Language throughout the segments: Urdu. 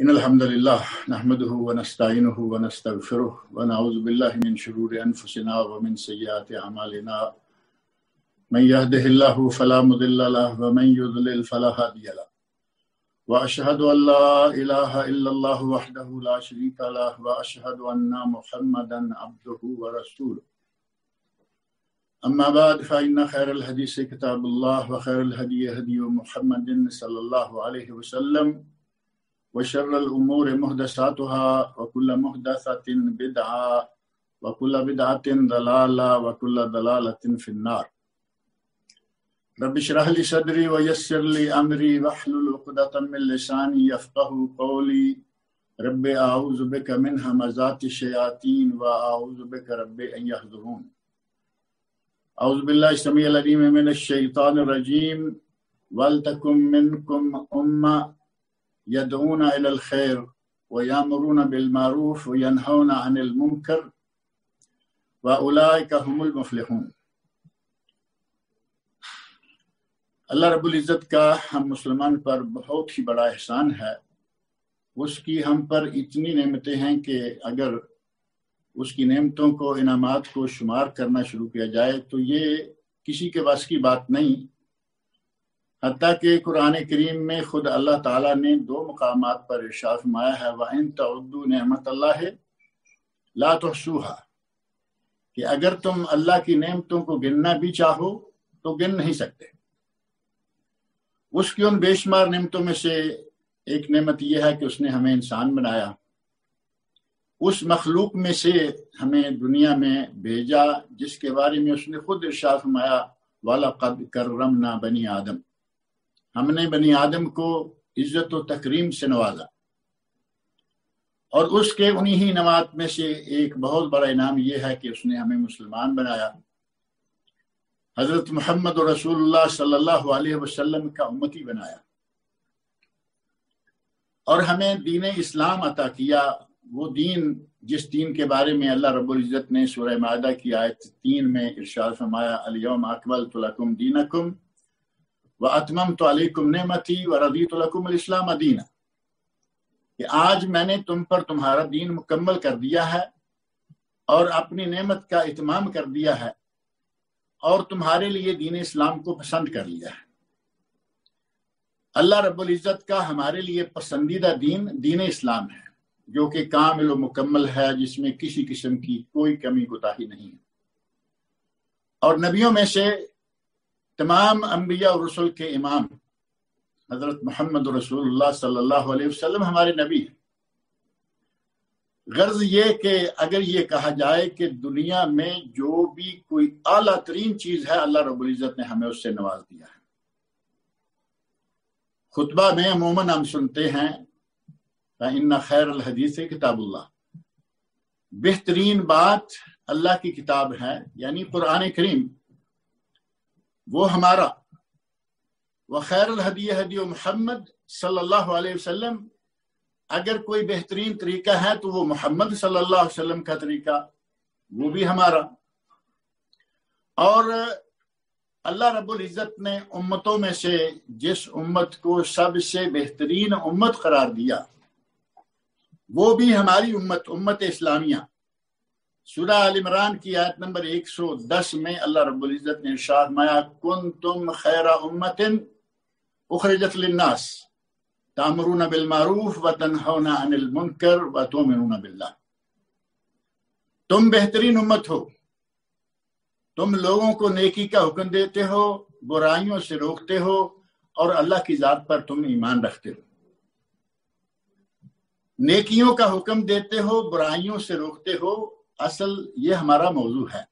إن الحمد لله نحمده ونستعينه ونستغفره ونعوذ بالله من شرور أنفسنا ومن سيئات أعمالنا من يهده الله فلا مضل له ومن يضلل فلا هادي له وأشهد أن لا إله إلا الله وحده لا شريك له وأشهد أن محمدا عبده ورسوله أما بعد فإن خير الحديث كتاب الله وخير الهدي هدي محمد صلى الله عليه وسلم وشر الأمور محدثاتها وكل محدثة بدعة وكل بدعة ضلالة وكل ضلالة في النار. رب اشرح لي صدري ويسر لي أمري واحلل عقدة من لساني يفقهوا قولي رب أعوذ بك من همزات الشياطين وأعوذ بك رب أن يحضرون. أعوذ بالله السميع العليم من الشيطان الرجيم ولتكن منكم أمة يدعون إلى الخير ويأمرون بالمعروف وينهون عن المنكر وأولئك هم المفلحون. اللہ رب العزت کا ہم مسلمان پر بہت ہی بڑا احسان ہے. اس کی ہم پر اتنی نعمتیں ہیں کہ اگر اس کی نعمتوں کو انعامات کو شمار کرنا شروع کیا جائے تو یہ کسی کے بس کی بات نہیں. حتیٰ کہ قرآن کریم میں خود اللہ تعالیٰ نے 2 مقامات پر ارشاد فرمایا ہے وَإِن تَعُدُّوا نِعْمَتَ اللَّهِ لَا تُحْصُوهَا کہ اگر تم اللہ کی نعمتوں کو گننا بھی چاہو تو گن نہیں سکتے. اس کی ان بے شمار نعمتوں میں سے ایک نعمت یہ ہے کہ اس نے ہمیں انسان بنایا. اس مخلوق میں سے ہمیں دنیا میں بھیجا جس کے بارے میں اس نے خود ارشاد فرمایا وَلَقَدْ كَرَّمْنَا بَنِي آدم ہم نے بنی آدم کو عزت و تکریم سے نوازا. اور اس کے انہی ہی نعمات میں سے ایک بہت بڑا انعام یہ ہے کہ اس نے ہمیں مسلمان بنایا. حضرت محمد رسول اللہ صلی اللہ علیہ وسلم کا امتی بنایا اور ہمیں دین اسلام عطا کیا. وہ دین جس دین کے بارے میں اللہ رب العزت نے سورہ مائدہ کی آیت 3 میں ارشاد فرمایا الیوم اکملت لکم دینکم واتممت علیکم نعمتی ورضیت لکم الاسلام دینا کہ آج میں نے تم پر تمہارا دین مکمل کر دیا ہے اور اپنی نعمت کا اتمام کر دیا ہے اور تمہارے لیے دین اسلام کو پسند کر لیا ہے. اللہ رب العزت کا ہمارے لیے پسندیدہ دین دین اسلام ہے جو کہ کامل و مکمل ہے جس میں کسی قسم کی کوئی کمی کوتاہی نہیں ہے. اور نبیوں میں سے تمام انبیاء اور رسل کے امام حضرت محمد رسول اللہ صلی اللہ علیہ وسلم ہمارے نبی ہیں. غرض یہ کہ اگر یہ کہا جائے کہ دنیا میں جو بھی کوئی اعلیٰ ترین چیز ہے اللہ رب العزت نے ہمیں اس سے نواز دیا ہے. خطبہ میں عموماً ہم سنتے ہیں فَإِنَّ خَيْرَ الْحَدِيثِ کتاب اللہ بہترین بات اللہ کی کتاب ہے یعنی قرآن کریم وہ ہمارا. وَخَيْرَ الْهَدِيِ هَدِيُ محمد صلی اللہ علیہ وسلم اگر کوئی بہترین طریقہ ہے تو وہ محمد صلی اللہ علیہ وسلم کا طریقہ وہ بھی ہمارا. اور اللہ رب العزت نے امتوں میں سے جس امت کو سب سے بہترین امت قرار دیا وہ بھی ہماری امت اسلامیہ. سورہ آل عمران کی آیت نمبر 110 میں اللہ رب العزت نے ارشاد فرمایا کنتم خیر امت اخرجت للناس تأمرون بالمعروف وتنہون عن المنکر وتؤمنون باللہ. تم بہترین امت ہو. تم لوگوں کو نیکی کا حکم دیتے ہو برائیوں سے روکتے ہو اور اللہ کی ذات پر تم ایمان رکھتے ہو. نیکیوں کا حکم دیتے ہو برائیوں سے روکتے ہو. اصل یہ ہمارا موضوع ہے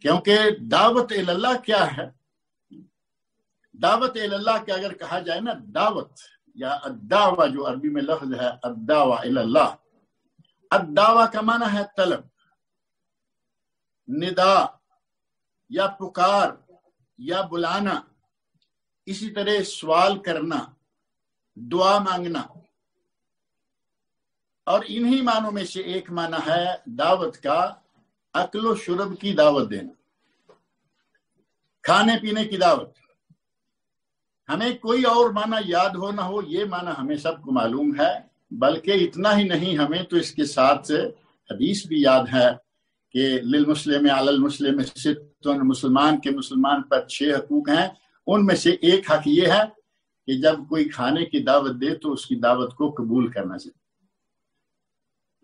کیونکہ دعوت اللہ کیا ہے. دعوت اللہ کے اگر کہا جائے نا دعوت یا الدعوہ جو عربی میں لفظ ہے الدعوہ اللہ. الدعوہ کا معنی ہے طلب ندا یا پکار یا بلانا. اسی طرح سوال کرنا دعا مانگنا. اور انہی معنوں میں سے ایک معنی ہے دعوت کا اکل و شرب کی دعوت دینا کھانے پینے کی دعوت. ہمیں کوئی اور معنی یاد ہو نہ ہو، یہ معنی ہمیں سب کو معلوم ہے، بلکہ اتنا ہی نہیں، ہمیں تو اس کے ساتھ حدیث بھی یاد ہے کہ للمسلم علی المسلم ست، مسلمان کے مسلمان پر 6 حقوق ہیں، ان میں سے ایک حق یہ ہے کہ جب کوئی کھانے کی دعوت دے تو اس کی دعوت کو قبول کرنا چاہیے۔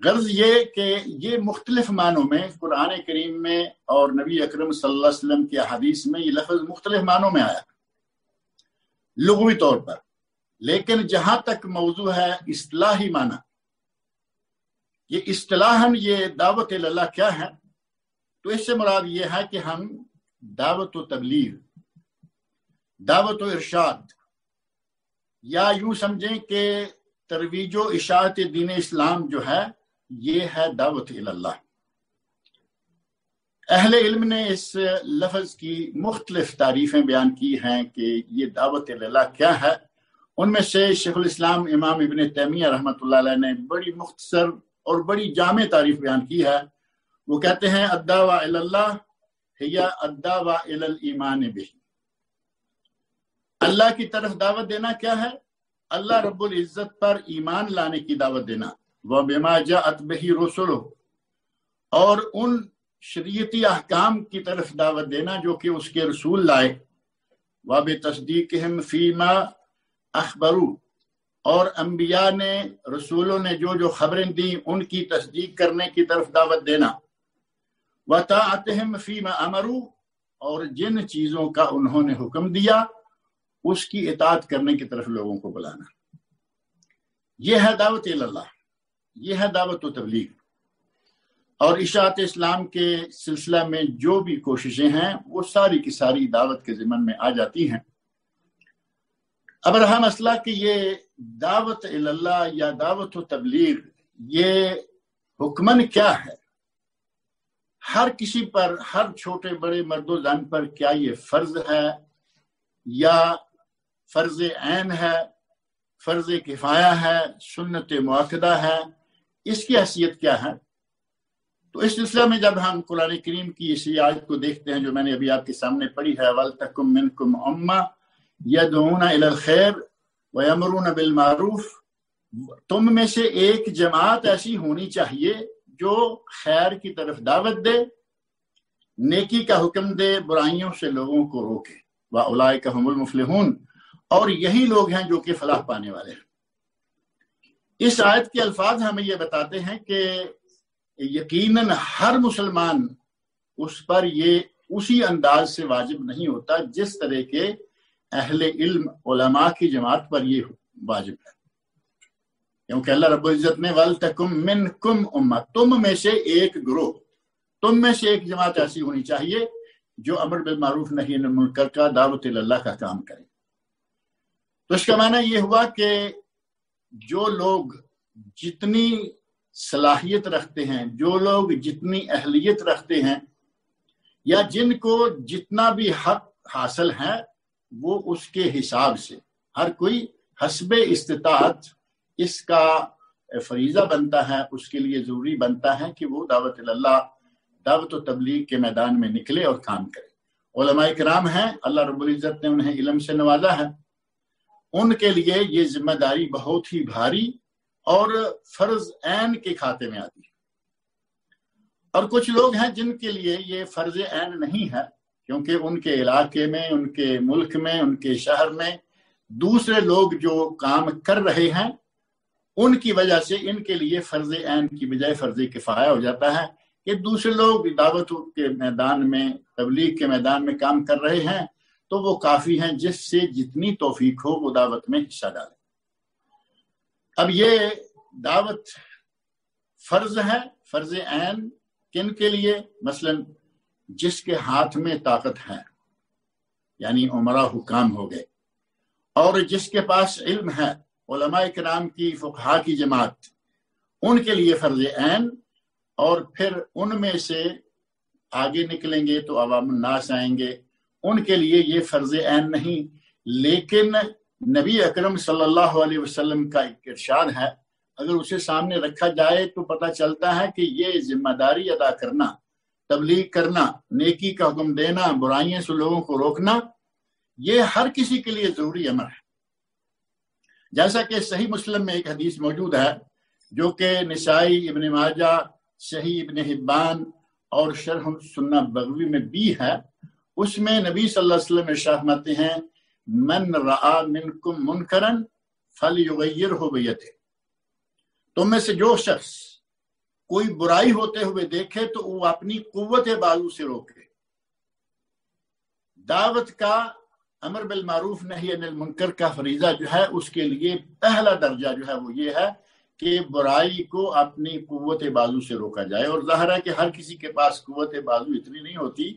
غرض یہ کہ یہ مختلف معنوں میں قرآن کریم میں اور نبی اکرم صلی اللہ علیہ وسلم کی احادیث میں یہ لفظ مختلف معنوں میں آیا لغوی طور پر، لیکن جہاں تک موضوع ہے اصطلاحی معنی، یہ اصطلاحاً یہ دعوت اللہ کیا ہے، تو اس سے مراد یہ ہے کہ ہم دعوت و تبلیغ، دعوت و ارشاد، یا یوں سمجھیں کہ ترویج و اشاعت دین اسلام جو ہے یہ ہے دعوت اللہ۔ اہل علم نے اس لفظ کی مختلف تعریفیں بیان کی ہیں کہ یہ دعوت اللہ کیا ہے۔ ان میں سے شیخ الاسلام امام ابن تیمیہ رحمۃ اللہ علیہ نے بڑی مختصر اور بڑی جامع تعریف بیان کی ہے۔ وہ کہتے ہیں الدعوہ الی اللہ ہی الدعوہ الی الایمان بہ، اللہ کی طرف دعوت دینا کیا ہے؟ اللہ رب العزت پر ایمان لانے کی دعوت دینا، وَبِمَا جَاءَتْ بِهِ رُسُلُهُ، اور ان شریعتی احکام کی طرف دعوت دینا جو کہ اس کے رسول لائے، وَبِتَصْدِيقِهِمْ فِي مَا أَخْبَرُوا، اور انبیاء نے، رسولوں نے جو خبریں دیں ان کی تصدیق کرنے کی طرف دعوت دینا، وَطَاعَتِهِمْ فِي مَا أَمَرُوا، اور جن چیزوں کا انہوں نے حکم دیا اس کی اطاعت کرنے کی طرف لوگوں کو بلانا۔ یہ ہے دعوت اللہ، یہ ہے دعوت و تبلیغ۔ اور اشاعت اسلام کے سلسلہ میں جو بھی کوششیں ہیں وہ ساری کی ساری دعوت کے ضمن میں آ جاتی ہیں۔ اب رہا مسئلہ کہ یہ دعوت اللہ یا دعوت و تبلیغ یہ حکمن کیا ہے، ہر کسی پر، ہر چھوٹے بڑے مرد و زن پر کیا یہ فرض ہے یا فرض عین ہے، فرض کفایہ ہے، سنت مؤکدہ ہے، اس کی حیثیت کیا ہے؟ تو اس سلسلہ میں جب ہم قرآن کریم کی اسی آیت کو دیکھتے ہیں جو میں نے ابھی آپ کے سامنے پڑھی ہے، وَلْتَكُمْ مِنْكُمْ أُمَّةٌ يَدْعُونَ إِلَى الْخَيْرِ وَيَأْمُرُونَ بِالْمَعْرُوفِ، تم میں سے ایک جماعت ایسی ہونی چاہیے جو خیر کی طرف دعوت دے، نیکی کا حکم دے، برائیوں سے لوگوں کو روکے، وَأُولَئِكَ هُمُ الْمُفْلِحُونَ، اور یہی لوگ ہیں جو کہ فلاح پانے والے ہیں۔ اس آیت کے الفاظ ہمیں یہ بتاتے ہیں کہ یقیناً ہر مسلمان اس پر یہ اسی انداز سے واجب نہیں ہوتا جس طرح کے اہل علم علماء کی جماعت پر یہ واجب ہے، کیونکہ اللہ رب العزت نے وَلْتَكُمْ مِنْكُمْ أُمَّةٌ، تم میں سے ایک گروہ، تم میں سے ایک جماعت ایسی ہونی چاہیے جو امر بالمعروف نہی عن المنکر کا، دعوت اللہ کا کام کرے۔ تو اس کا معنی یہ ہوا کہ جو لوگ جتنی صلاحیت رکھتے ہیں، جو لوگ جتنی اہلیت رکھتے ہیں، یا جن کو جتنا بھی حق حاصل ہے، وہ اس کے حساب سے ہر کوئی حسب استطاعت اس کا فریضہ بنتا ہے، اس کے لیے ضروری بنتا ہے کہ وہ دعوت اللہ، دعوت و تبلیغ کے میدان میں نکلے اور کام کرے۔ علماء کرام ہیں، اللہ رب العزت نے انہیں علم سے نوازا ہے، ان کے لیے یہ ذمہ داری بہت ہی بھاری اور فرض عین کے کھاتے میں آتی ہے۔ اور کچھ لوگ ہیں جن کے لیے یہ فرض عین نہیں ہے، کیونکہ ان کے علاقے میں، ان کے ملک میں، ان کے شہر میں دوسرے لوگ جو کام کر رہے ہیں، ان کی وجہ سے ان کے لیے فرض عین کی بجائے فرض کفایہ ہو جاتا ہے کہ دوسرے لوگ دعوت کے میدان میں، تبلیغ کے میدان میں کام کر رہے ہیں تو وہ کافی ہیں، جس سے جتنی توفیق ہو وہ دعوت میں حصہ ڈالیں۔ اب یہ دعوت فرض ہے، فرض عین کن کے لیے؟ مثلا جس کے ہاتھ میں طاقت ہے، یعنی عمرا حکام ہو گئے، اور جس کے پاس علم ہے، علماء کرام کی، فقہا کی جماعت، ان کے لیے فرض عین، اور پھر ان میں سے آگے نکلیں گے تو عوام الناس آئیں گے، ان کے لیے یہ فرض عین نہیں۔ لیکن نبی اکرم صلی اللہ علیہ وسلم کا ایک ارشاد ہے، اگر اسے سامنے رکھا جائے تو پتہ چلتا ہے کہ یہ ذمہ داری ادا کرنا، تبلیغ کرنا، نیکی کا حکم دینا، برائیوں سے لوگوں کو روکنا، یہ ہر کسی کے لیے ضروری امر ہے. جیسا کہ صحیح مسلم میں ایک حدیث موجود ہے جو کہ نسائی، ابن ماجہ، صحیح ابن حبان اور شرح سنہ بغوی میں بھی ہے. اس میں نبی صلی اللہ علیہ وسلم ارشاد فرماتے ہیں من رآ منکم منکرا فلیغیرہ بیدہ، تم میں سے جو شخص کوئی برائی ہوتے ہوئے دیکھے تو وہ اپنی قوت بازو سے روکے. دعوت کا امر بالمعروف نہی عن المنکر کا فریضہ جو ہے اس کے لیے پہلا درجہ جو ہے وہ یہ ہے کہ برائی کو اپنی قوت بازو سے روکا جائے. اور ظاہر ہے کہ ہر کسی کے پاس قوت بازو اتنی نہیں ہوتی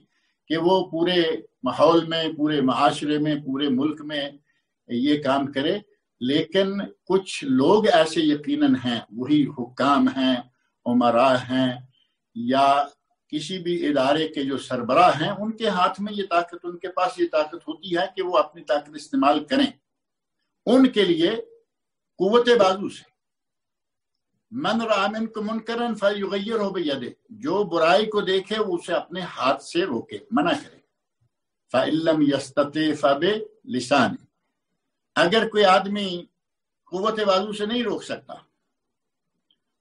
کہ وہ پورے ماحول میں، پورے معاشرے میں، پورے ملک میں یہ کام کرے، لیکن کچھ لوگ ایسے یقیناً ہیں، وہی حکام ہیں، عمراء ہیں، یا کسی بھی ادارے کے جو سربراہ ہیں، ان کے ہاتھ میں یہ طاقت، ان کے پاس یہ طاقت ہوتی ہے کہ وہ اپنی طاقت استعمال کریں. ان کے لیے قوت بازو سے من رآ منکم منکرا فلیغیرہ بیدہ، جو برائی کو دیکھے وہ اسے اپنے ہاتھ سے روکے، منع کرے. فإن لم یستطع فبلسانہ، اگر کوئی آدمی قوت بازو سے نہیں روک سکتا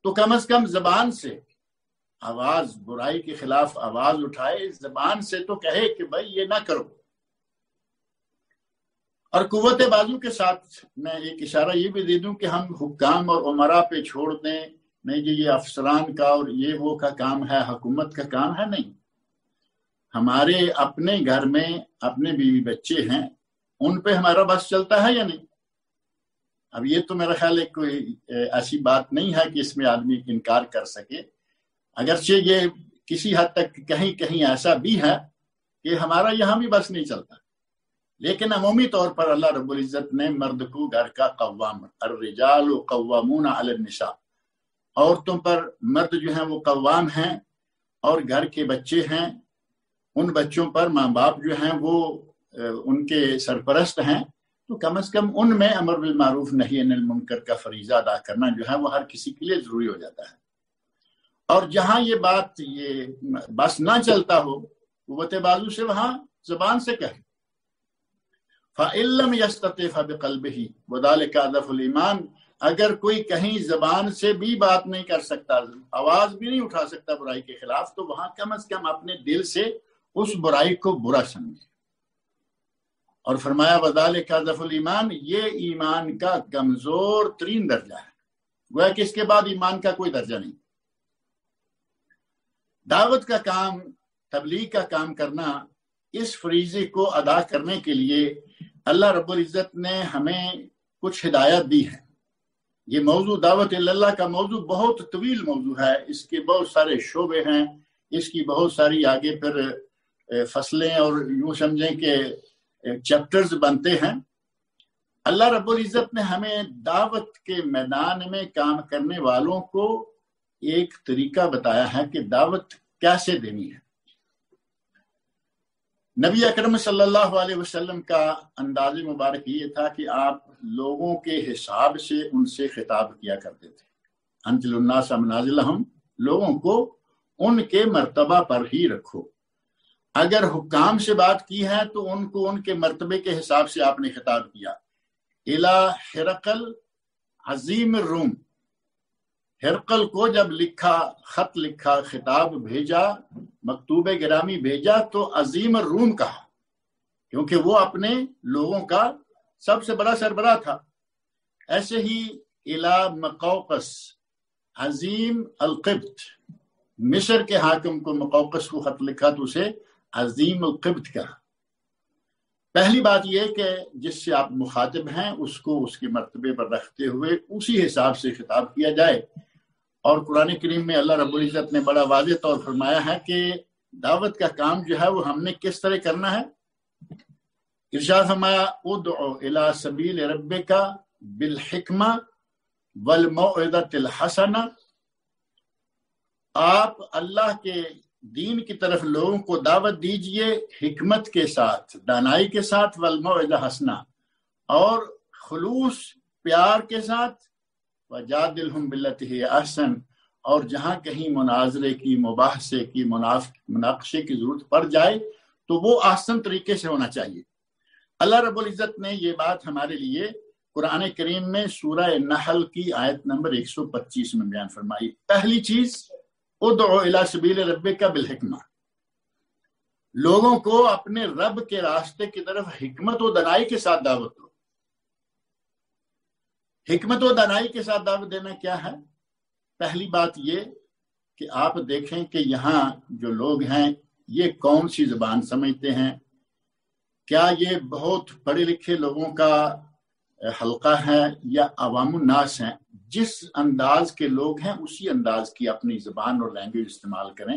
تو کم از کم زبان سے آواز، برائی کے خلاف آواز اٹھائے، زبان سے تو کہے کہ بھائی یہ نہ کرو. اور قوت بازو کے ساتھ میں ایک اشارہ یہ بھی دے دوں کہ ہم حکام اور عمراء پہ چھوڑ دیں نہیں جی یہ افسران کا اور یہ وہ کا کام ہے، حکومت کا کام ہے. نہیں، ہمارے اپنے گھر میں اپنے بیوی بچے ہیں، ان پہ ہمارا بس چلتا ہے یا نہیں؟ اب یہ تو میرا خیال ہے کوئی ایسی بات نہیں ہے کہ اس میں آدمی انکار کر سکے. اگرچہ یہ کسی حد تک کہیں کہیں ایسا بھی ہے کہ ہمارا یہاں بھی بس نہیں چلتا، لیکن عمومی طور پر اللہ رب العزت نے مرد کو گھر کا قوام، الرجال قوامون علی النساء، عورتوں پر مرد جو ہیں وہ قوام ہیں، اور گھر کے بچے ہیں، ان بچوں پر ماں باپ جو ہیں وہ ان کے سرپرست ہیں. تو کم از کم ان میں امر بالمعروف نہی عن المنکر کا فریضہ ادا کرنا جو ہے وہ ہر کسی کے لیے ضروری ہو جاتا ہے. اور جہاں یہ بات یہ بس نہ چلتا ہو قوت بازو سے، وہاں زبان سے کہے. فَإِن لَّمْ يَسْتَطِعْ فَبِقَلْبِهِ وَذَلِكَ أَضْعَفُ الْإِيمَانِ، اگر کوئی کہیں زبان سے بھی بات نہیں کر سکتا، آواز بھی نہیں اٹھا سکتا برائی کے خلاف، تو وہاں کم از کم اپنے دل سے اس برائی کو برا سمجھے. اور فرمایا وَذَلِكَ أَضْعَفُ الْإِيمَانِ، یہ ایمان کا کمزور ترین درجہ ہے. گویا کہ اس کے بعد ایمان کا کوئی درجہ نہیں. دعوت کا کام، تبلیغ کا کام کرنا، اس فریضے کو ادا کرنے کے لیے اللہ رب العزت نے ہمیں کچھ ہدایت دی ہے. یہ موضوع دعوت اللہ کا موضوع بہت طویل موضوع ہے، اس کے بہت سارے شعبے ہیں، اس کی بہت ساری آگے پھر فصلیں اور یوں سمجھیں کہ چیپٹرز بنتے ہیں. اللہ رب العزت نے ہمیں دعوت کے میدان میں کام کرنے والوں کو ایک طریقہ بتایا ہے کہ دعوت کیسے دینی ہے. نبی اکرم صلی اللہ علیہ وسلم کا انداز مبارک یہ تھا کہ آپ لوگوں کے حساب سے ان سے خطاب کیا کرتے تھے. انزل الناس منازلہم، لوگوں کو ان کے مرتبہ پر ہی رکھو. اگر حکام سے بات کی ہے تو ان کو ان کے مرتبے کے حساب سے آپ نے خطاب کیا. الی ہرقل عظیم الروم، ہرقل کو جب لکھا، خط لکھا، خطاب بھیجا، مکتوب گرامی بھیجا تو عظیم الروم کہا، کیونکہ وہ اپنے لوگوں کا سب سے بڑا سربراہ تھا. ایسے ہی الی مقوقس عظیم القبط، مصر کے حاکم کو مقوقس کو خط لکھا تو اسے عظیم القبط کہا. پہلی بات یہ کہ جس سے آپ مخاطب ہیں اس کو اس کے مرتبے پر رکھتے ہوئے اسی حساب سے خطاب کیا جائے. اور قرآن کریم میں اللہ رب العزت نے بڑا واضح طور فرمایا ہے کہ دعوت کا کام جو ہے وہ ہم نے کس طرح کرنا ہے. ارشاد فرمایا ادعو الی سبیل ربک بالحکمہ والموعظۃ الحسنہ، آپ اللہ کے دین کی طرف لوگوں کو دعوت دیجئے حکمت کے ساتھ، دانائی کے ساتھ، والموعظہ حسنہ، اور خلوص پیار کے ساتھ، وجادلہم باللتی ہی احسن، اور جہاں کہیں مناظرے کی، مباحثے کی، مناقشے کی ضرورت پڑ جائے تو وہ احسن طریقے سے ہونا چاہیے. اللہ رب العزت نے یہ بات ہمارے لیے قرآن کریم میں سورہ نحل کی آیت نمبر 125 میں بیان فرمائی۔ پہلی چیز، ادعو الی سبیل ربک بالحکمہ، لوگوں کو اپنے رب کے راستے کی طرف حکمت و دانائی کے ساتھ دعوت دو۔ حکمت و دانائی کے ساتھ دعوت دینا کیا ہے؟ پہلی بات یہ کہ آپ دیکھیں کہ یہاں جو لوگ ہیں یہ کون سی زبان سمجھتے ہیں، کیا یہ بہت پڑھے لکھے لوگوں کا حلقہ ہے یا عوام الناس ہیں؟ جس انداز کے لوگ ہیں اسی انداز کی اپنی زبان اور لینگویج استعمال کریں۔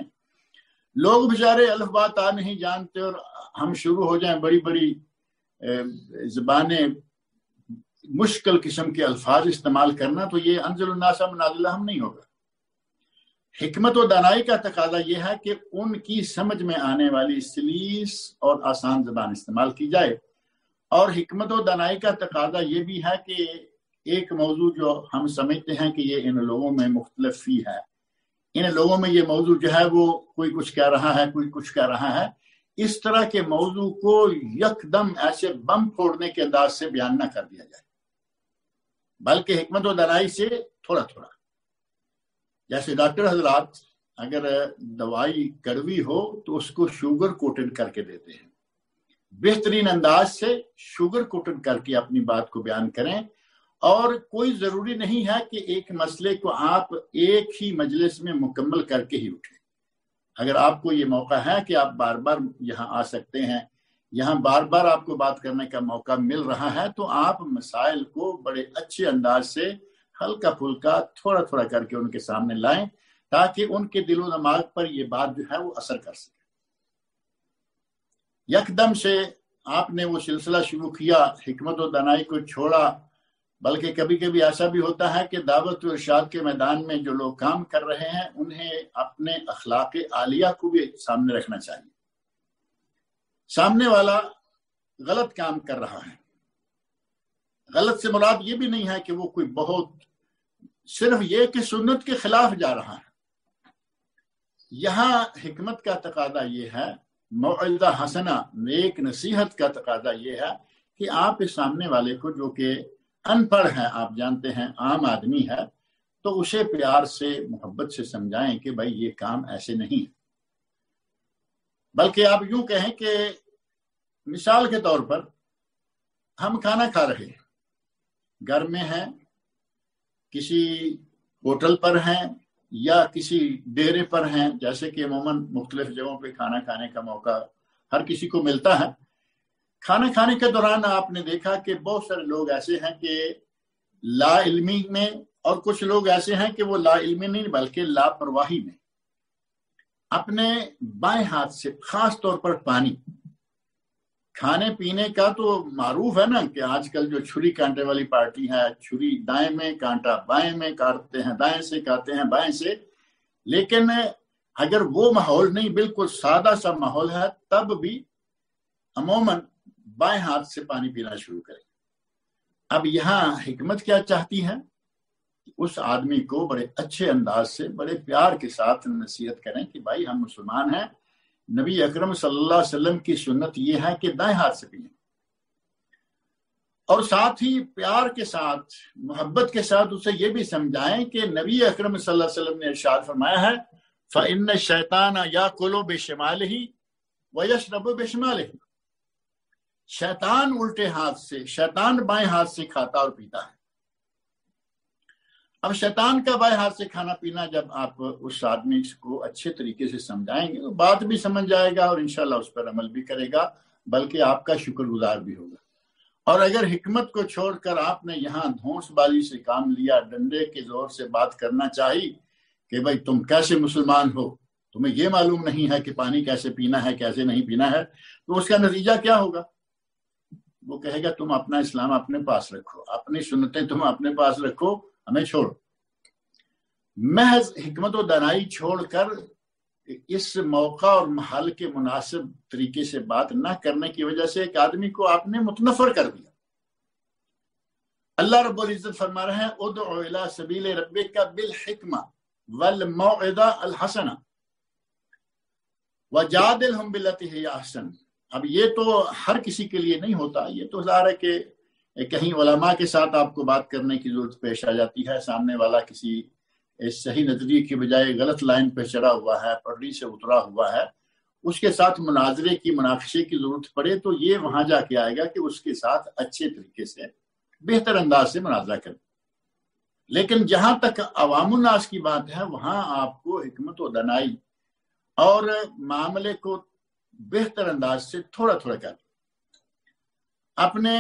لوگ بیچارے الف با تا نہیں جانتے اور ہم شروع ہو جائیں بڑی بڑی زبانیں، مشکل قسم کے الفاظ استعمال کرنا، تو یہ انزل الناس منازل ہم نہیں ہوگا۔ حکمت و دانائی کا تقاضا یہ ہے کہ ان کی سمجھ میں آنے والی سلیس اور آسان زبان استعمال کی جائے، اور حکمت و دانائی کا تقاضا یہ بھی ہے کہ ایک موضوع جو ہم سمجھتے ہیں کہ یہ ان لوگوں میں مختلف فی ہے، ان لوگوں میں یہ موضوع جو ہے وہ کوئی کچھ کہہ رہا ہے، کوئی کچھ کہہ رہا ہے، اس طرح کے موضوع کو یکدم ایسے بم پھوڑنے کے انداز سے بیان نہ کر دیا جائے، بلکہ حکمت و دانائی سے تھوڑا تھوڑا۔ جیسے ڈاکٹر حضرات اگر دوائی کڑوی ہو تو اس کو شوگر کوٹڈ کر کے دیتے ہیں، بہترین انداز سے شوگر کوٹڈ کر کے اپنی بات کو بیان کریں، اور کوئی ضروری نہیں ہے کہ ایک مسئلے کو آپ ایک ہی مجلس میں مکمل کر کے ہی اٹھیں۔ اگر آپ کو یہ موقع ہے کہ آپ بار بار یہاں آ سکتے ہیں، یہاں بار بار آپ کو بات کرنے کا موقع مل رہا ہے، تو آپ مسائل کو بڑے اچھے انداز سے ہلکا پھلکا تھوڑا تھوڑا کر کے ان کے سامنے لائیں، تاکہ ان کے دل و دماغ پر یہ بات جو ہے وہ اثر کر سکے۔ یکدم سے آپ نے وہ سلسلہ شروع کیا، حکمت و دانائی کو چھوڑا، بلکہ کبھی کبھی ایسا بھی ہوتا ہے کہ دعوت و ارشاد کے میدان میں جو لوگ کام کر رہے ہیں انہیں اپنے اخلاق عالیہ کو بھی سامنے رکھنا چاہیے۔ سامنے والا غلط کام کر رہا ہے، غلط سے مراد یہ بھی نہیں ہے کہ وہ کوئی بہت، صرف یہ کہ سنت کے خلاف جا رہا ہے۔ یہاں حکمت کا تقاضا یہ ہے، موعظہ حسنہ، نیک نصیحت کا تقاضا یہ ہے کہ آپ اس سامنے والے کو جو کہ ان پڑھ ہے، آپ جانتے ہیں عام آدمی ہے، تو اسے پیار سے محبت سے سمجھائیں کہ بھائی یہ کام ایسے نہیں ہے۔ بلکہ آپ یوں کہیں کہ مثال کے طور پر ہم کھانا کھا رہے ہیں، گھر میں ہیں، کسی ہوٹل پر ہیں یا کسی ڈیرے پر ہیں، جیسے کہ عموماً مختلف جگہوں پہ کھانا کھانے کا موقع ہر کسی کو ملتا ہے۔ کھانا کھانے کے دوران آپ نے دیکھا کہ بہت سارے لوگ ایسے ہیں کہ لا علمی میں، اور کچھ لوگ ایسے ہیں کہ وہ لا علمی نہیں بلکہ لاپرواہی میں اپنے بائیں ہاتھ سے، خاص طور پر پانی، کھانے پینے کا تو معروف ہے نا کہ آج کل جو چھری کانٹے والی پارٹی ہے، چھری دائیں میں، کانٹا بائیں میں، کاٹتے ہیں دائیں سے، کاٹتے ہیں بائیں سے، لیکن اگر وہ ماحول نہیں، بالکل سادہ سا ماحول ہے، تب بھی عموماً بائیں ہاتھ سے پانی پینا شروع کریں۔ اب یہاں حکمت کیا چاہتی ہے؟ اس آدمی کو بڑے اچھے انداز سے، بڑے پیار کے ساتھ نصیحت کریں کہ بھائی ہم مسلمان ہیں، نبی اکرم صلی اللہ علیہ وسلم کی سنت یہ ہے کہ دائیں ہاتھ سے پئیں، اور ساتھ ہی پیار کے ساتھ، محبت کے ساتھ اسے یہ بھی سمجھائیں کہ نبی اکرم صلی اللہ علیہ وسلم نے ارشاد فرمایا ہے فَإِنَّ الشَّيْطَانَ يَأْكُلُ بِشِمَالِهِ وَيَشْرَبُ بِشِمَالِهِ، شیطان الٹے ہاتھ سے، شیطان بائیں ہاتھ سے کھاتا اور پیتا ہے۔ اب شیطان کا بائیں ہاتھ سے کھانا پینا جب آپ اس آدمی کو اچھے طریقے سے سمجھائیں گے تو بات بھی سمجھ جائے گا اور انشاءاللہ اس پر عمل بھی کرے گا، بلکہ آپ کا شکر گزار بھی ہوگا۔ اور اگر حکمت کو چھوڑ کر آپ نے یہاں دھونس بازی سے کام لیا، ڈنڈے کے زور سے بات کرنا چاہی کہ بھائی تم کیسے مسلمان ہو، تمہیں یہ معلوم نہیں ہے کہ پانی کیسے پینا ہے، کیسے نہیں پینا ہے، تو اس کا نتیجہ کیا ہوگا؟ وہ کہے گا تم اپنا اسلام اپنے پاس رکھو، اپنی سنتیں تم اپنے پاس رکھو، ہمیں چھوڑو۔ محض حکمت و دانائی چھوڑ کر اس موقع اور محل کے مناسب طریقے سے بات نہ کرنے کی وجہ سے ایک آدمی کو آپ نے متنفر کر دیا۔ اللہ رب العزت فرما رہے ہیں ادعو الی سبیل ربک بالحکمہ والموعظہ الحسنہ وجادلہم باللتی ہی احسن۔ اب یہ تو ہر کسی کے لیے نہیں ہوتا، یہ تو ظاہر ہے کہ کہیں علماء کے ساتھ آپ کو بات کرنے کی ضرورت پیش آ جاتی ہے، سامنے والا کسی صحیح نظریے کی بجائے غلط لائن پہ چڑھا ہوا ہے، پٹری سے اترا ہوا ہے، اس کے ساتھ مناظرے کی مناقشے کی ضرورت پڑے تو یہ وہاں جا کے آئے گا کہ اس کے ساتھ اچھے طریقے سے بہتر انداز سے مناظرہ کریں۔ لیکن جہاں تک عوام الناس کی بات ہے وہاں آپ کو حکمت و دانائی اور معاملے کو بہتر انداز سے تھوڑا تھوڑا کر اپنے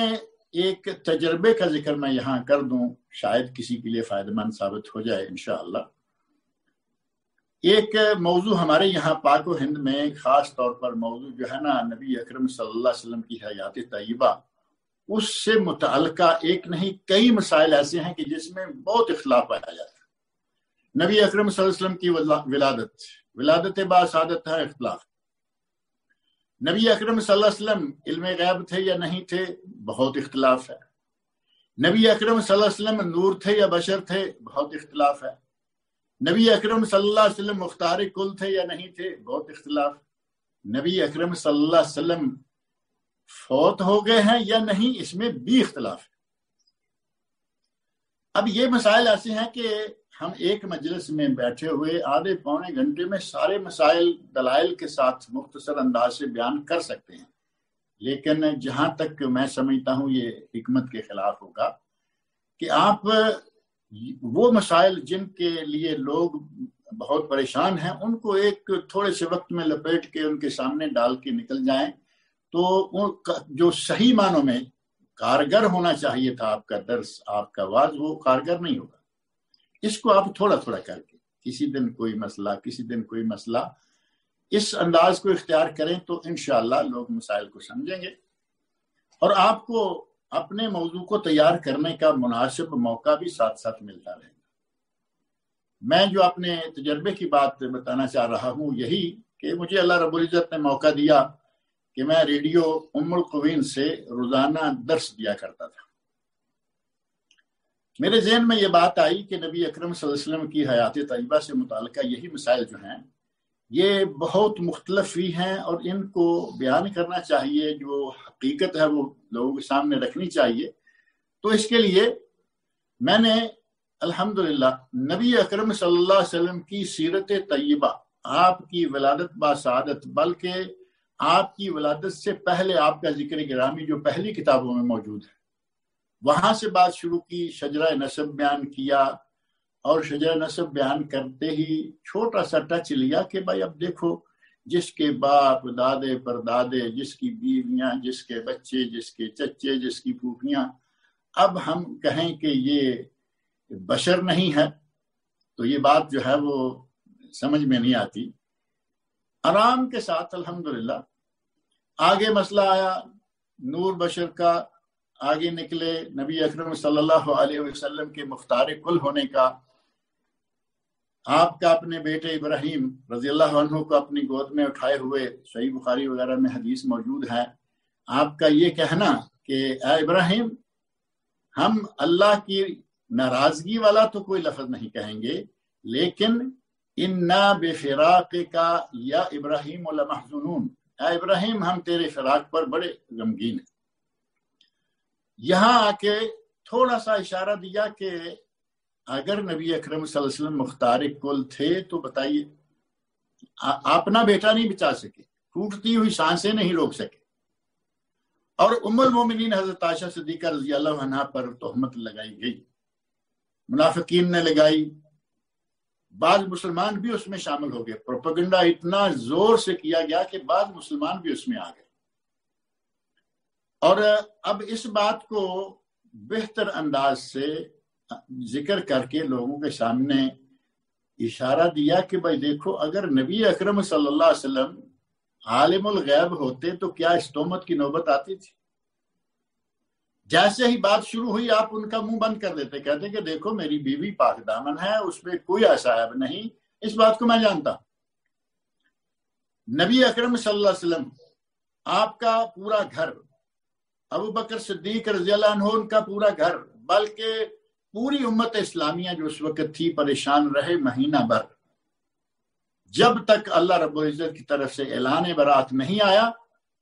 ایک تجربے کا ذکر میں یہاں کر دوں، شاید کسی کے لیے فائدہ مند ثابت ہو جائے انشاءاللہ۔ ایک موضوع ہمارے یہاں پاک و ہند میں خاص طور پر موضوع جو ہے نا نبی اکرم صلی اللہ علیہ وسلم کی حیات طیبہ، اس سے متعلقہ ایک نہیں کئی مسائل ایسے ہیں کہ جس میں بہت اختلاف پایا جاتا ہے۔ نبی اکرم صلی اللہ علیہ وسلم کی ولادت باسعادت ہے اختلاف، نبی اکرم صلی اللہ علیہ وسلم علم غیب تھے یا نہیں تھے بہت اختلاف ہے، نبی اکرم صلی اللہ علیہ وسلم نور تھے یا بشر تھے بہت اختلاف ہے، نبی اکرم صلی اللہ علیہ وسلم مختار کل تھے یا نہیں تھے بہت اختلاف، نبی اکرم صلی اللہ علیہ وسلم فوت ہو گئے ہیں یا نہیں اس میں بھی اختلاف ہے۔ اب یہ مسائل ایسے ہیں کہ ہم ایک مجلس میں بیٹھے ہوئے آدھے پونے گھنٹے میں سارے مسائل دلائل کے ساتھ مختصر انداز سے بیان کر سکتے ہیں، لیکن جہاں تک میں سمجھتا ہوں یہ حکمت کے خلاف ہوگا کہ آپ وہ مسائل جن کے لیے لوگ بہت پریشان ہیں ان کو ایک تھوڑے سے وقت میں لپیٹ کے ان کے سامنے ڈال کے نکل جائیں تو جو صحیح معنوں میں کارگر ہونا چاہیے تھا آپ کا درس، آپ کا واعظ، وہ کارگر نہیں ہوگا۔ اس کو آپ تھوڑا تھوڑا کر کے کسی دن کوئی مسئلہ، کسی دن کوئی مسئلہ، اس انداز کو اختیار کریں تو انشاءاللہ لوگ مسائل کو سمجھیں گے اور آپ کو اپنے موضوع کو تیار کرنے کا مناسب موقع بھی ساتھ ساتھ ملتا رہے گا۔ میں جو اپنے تجربے کی بات بتانا چاہ رہا ہوں یہی کہ مجھے اللہ رب العزت نے موقع دیا کہ میں ریڈیو ام القوین سے روزانہ درس دیا کرتا تھا۔ میرے ذہن میں یہ بات آئی کہ نبی اکرم صلی اللہ علیہ وسلم کی حیات طیبہ سے متعلقہ یہی مسائل جو ہیں یہ بہت مختلف ہی ہیں اور ان کو بیان کرنا چاہیے، جو حقیقت ہے وہ لوگوں کے سامنے رکھنی چاہیے۔ تو اس کے لیے میں نے الحمدللہ نبی اکرم صلی اللہ علیہ وسلم کی سیرت طیبہ، آپ کی ولادت باسعادت، بلکہ آپ کی ولادت سے پہلے آپ کا ذکر گرامی جو پہلی کتابوں میں موجود ہے وہاں سے بات شروع کی، شجرہ نسب بیان کیا اور شجرہ نسب بیان کرتے ہی چھوٹا سا ٹچ لیا کہ بھائی اب دیکھو جس کے باپ دادے پردادے، جس کی بیویاں، جس کے بچے، جس کے چچے، جس کی پھوپھیاں، اب ہم کہیں کہ یہ بشر نہیں ہے تو یہ بات جو ہے وہ سمجھ میں نہیں آتی۔ آرام کے ساتھ الحمدللہ آگے مسئلہ آیا نور بشر کا، آگے نکلے نبی اکرم صلی اللہ علیہ وسلم کے مختار کل ہونے کا، آپ کا اپنے بیٹے ابراہیم رضی اللہ عنہ کو اپنی گود میں اٹھائے ہوئے، صحیح بخاری وغیرہ میں حدیث موجود ہے، آپ کا یہ کہنا کہ اے ابراہیم ہم اللہ کی ناراضگی والا تو کوئی لفظ نہیں کہیں گے، لیکن انا بفراقک یا ابراہیم لمحزونون، اے ابراہیم ہم تیرے فراق پر بڑے غمگین ہیں۔ یہاں آ کے تھوڑا سا اشارہ دیا کہ اگر نبی اکرم صلی اللہ علیہ وسلم مختار کل تھے تو بتائیے اپنا بیٹا نہیں بچا سکے، ٹوٹتی ہوئی سانسیں نہیں روک سکے، اور ام المومنین حضرت عائشہ صدیقہ رضی اللہ عنہا پر تہمت لگائی گئی، منافقین نے لگائی، بعض مسلمان بھی اس میں شامل ہو گئے، پروپیگنڈا اتنا زور سے کیا گیا کہ بعض مسلمان بھی اس میں آ گئے۔ اور اب اس بات کو بہتر انداز سے ذکر کر کے لوگوں کے سامنے اشارہ دیا کہ بھائی دیکھو اگر نبی اکرم صلی اللہ علیہ وسلم عالم الغیب ہوتے تو کیا اس تہمت کی نوبت آتی تھی؟ جیسے ہی بات شروع ہوئی آپ ان کا منہ بند کر دیتے، کہتے کہ دیکھو میری بیوی پاک دامن ہے، اس پہ کوئی ایسا عیب نہیں، اس بات کو میں جانتا ہوں۔ نبی اکرم صلی اللہ علیہ وسلم آپ کا پورا گھر، ابو بکر صدیق رضی اللہ عنہ ان کا پورا گھر، بلکہ پوری امت اسلامیہ جو اس وقت تھی پریشان رہے مہینہ بھر، جب تک اللہ رب العزت کی طرف سے اعلان برات نہیں آیا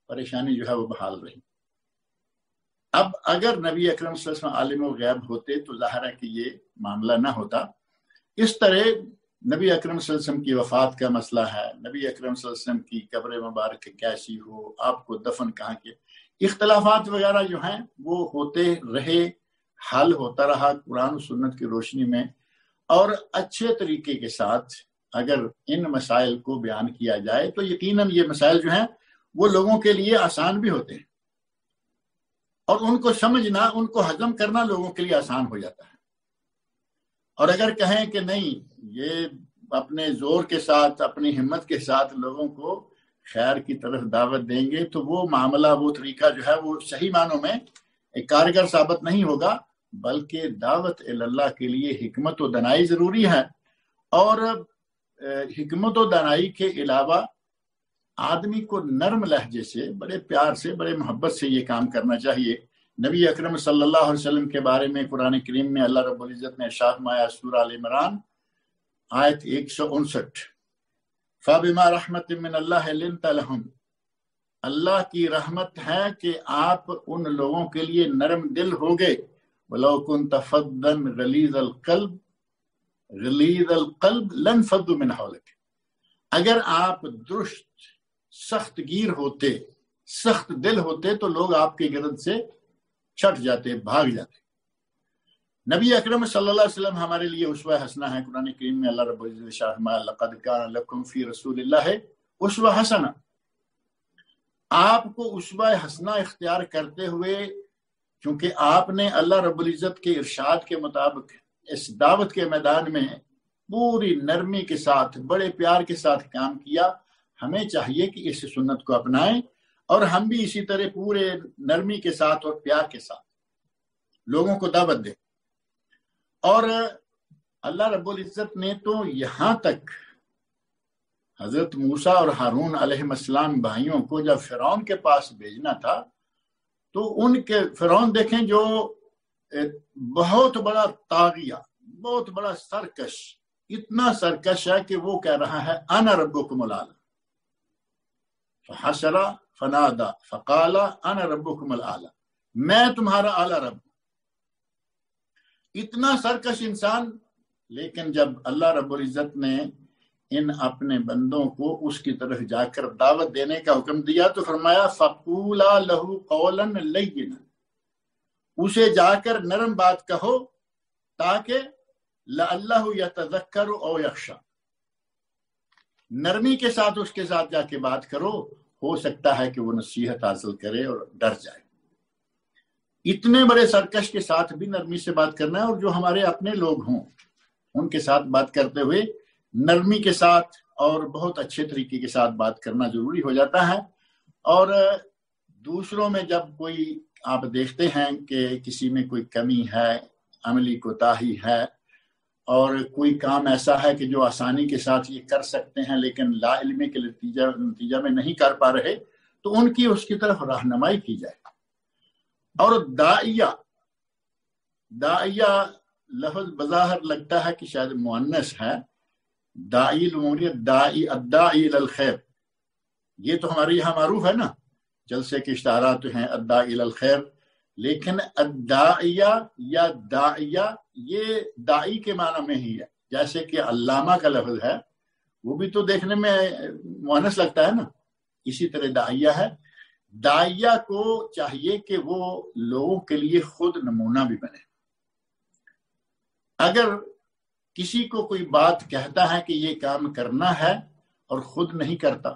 پریشانی جو ہے وہ بحال رہی۔ اب اگر نبی اکرم صلی اللہ علیہ وسلم عالم الغیب ہوتے تو ظاہر ہے کہ یہ معاملہ نہ ہوتا۔ اس طرح نبی اکرم صلی اللہ علیہ وسلم کی وفات کا مسئلہ ہے، نبی اکرم صلی اللہ علیہ وسلم کی قبر مبارک کیسی ہو، آپ کو دفن کہاں کیا، اختلافات وغیرہ جو ہیں وہ ہوتے رہے، حل ہوتا رہا قرآن و سنت کی روشنی میں، اور اچھے طریقے کے ساتھ اگر ان مسائل کو بیان کیا جائے تو یقیناً یہ مسائل جو ہیں وہ لوگوں کے لیے آسان بھی ہوتے ہیں، اور ان کو سمجھنا، ان کو ہضم کرنا لوگوں کے لیے آسان ہو جاتا ہے۔ اور اگر کہیں کہ نہیں، یہ اپنے زور کے ساتھ، اپنی ہمت کے ساتھ لوگوں کو خیر کی طرف دعوت دیں گے تو وہ معاملہ، وہ طریقہ جو ہے وہ صحیح معنوں میں ایک کارگر ثابت نہیں ہوگا، بلکہ دعوت اللہ کے لیے حکمت و دانائی ضروری ہے۔ اور حکمت و دانائی کے علاوہ آدمی کو نرم لہجے سے، بڑے پیار سے، بڑے محبت سے یہ کام کرنا چاہیے۔ نبی اکرم صلی اللہ علیہ وسلم کے بارے میں قرآن کریم میں اللہ رب العزت نے ارشاد فرمایا، سورہ آل عمران آیت 159، فَبِمَا رَحْمَةٍ مِّنَ اللَّهِ لِنْتَ لَهُمْ، اللہ کی رحمت ہے کہ آپ ان لوگوں کے لیے نرم دل ہوگے، وَلَوْ كُنْتَ فَظًّا غَلِيظَ الْقَلْبِ لَانفَضُّوا مِنْ حَوْلِكَ، اگر آپ درست، سخت گیر ہوتے، سخت دل ہوتے تو لوگ آپ کے گرد سے چھٹ جاتے، بھاگ جاتے۔ نبی اکرم صلی اللہ علیہ وسلم ہمارے لیے اسوہ حسنہ ہے۔ قرآن کریم میں اللہ رب العزت نے فرمایا، لَقَدْ كَانَ لَكُمْ فِي رَسُولِ اللَّهِ اسوہ حسنہ، آپ کو اسوہ حسنہ اختیار کرتے ہوئے، چونکہ آپ نے اللہ رب العزت کے ارشاد کے مطابق اس دعوت کے میدان میں پوری نرمی کے ساتھ، بڑے پیار کے ساتھ کام کیا، ہمیں چاہیے کہ اس سنت کو اپنائیں، اور ہم بھی اسی طرح پورے نرمی کے ساتھ اور پیار کے ساتھ لوگوں کو دعوت دیں۔ اور اللہ رب العزت نے تو یہاں تک حضرت موسیٰ اور ہارون علیہ السلام بھائیوں کو جب فرعون کے پاس بھیجنا تھا تو ان کے فرعون دیکھیں جو بہت بڑا طاغیہ، بہت بڑا سرکش، اتنا سرکش ہے کہ وہ کہہ رہا ہے انا ربکم الاعلی، فحشر فنادى فقال انا ربکم الاعلی، میں تمہارا اعلی رب ہوں۔ اتنا سرکش انسان، لیکن جب اللہ رب العزت نے ان اپنے بندوں کو اس کی طرف جا کر دعوت دینے کا حکم دیا تو فرمایا فَقُولَا لَهُ قَوْلًا لَيِّنًا، اسے جا کر نرم بات کہو تاکہ لَعَلَّهُ يَتَذَكَّرُ أَوْ يَخْشَىٰ، نرمی کے ساتھ اس کے ساتھ جا کے بات کرو، ہو سکتا ہے کہ وہ نصیحت حاصل کرے اور ڈر جائے۔ اتنے بڑے سرکش کے ساتھ بھی نرمی سے بات کرنا ہے، اور جو ہمارے اپنے لوگ ہوں ان کے ساتھ بات کرتے ہوئے نرمی کے ساتھ اور بہت اچھے طریقے کے ساتھ بات کرنا ضروری ہو جاتا ہے۔ اور دوسروں میں جب کوئی آپ دیکھتے ہیں کہ کسی میں کوئی کمی ہے، عملی کوتاہی ہے، اور کوئی کام ایسا ہے کہ جو آسانی کے ساتھ یہ کر سکتے ہیں لیکن لا علمی کے نتیجہ میں نہیں کر پا رہے، تو ان کی اس کی طرف رہنمائی کی جائے۔ اور داعیہ لفظ بظاہر لگتا ہے کہ شاید مؤنث ہے، داعی الاموریت، الداعی الی الخیر، یہ تو ہمارے یہاں معروف ہے نا، جلسے کے اشتہارات ہیں الداعی الی الخیر، لیکن الداعیہ یا داعیہ یہ داعی کے معنی میں ہی ہے، جیسے کہ علامہ کا لفظ ہے وہ بھی تو دیکھنے میں مؤنث لگتا ہے نا، اسی طرح داعیہ ہے۔ داعیہ کو چاہیے کہ وہ لوگوں کے لیے خود نمونہ بھی بنے۔ اگر کسی کو کوئی بات کہتا ہے کہ یہ کام کرنا ہے اور خود نہیں کرتا،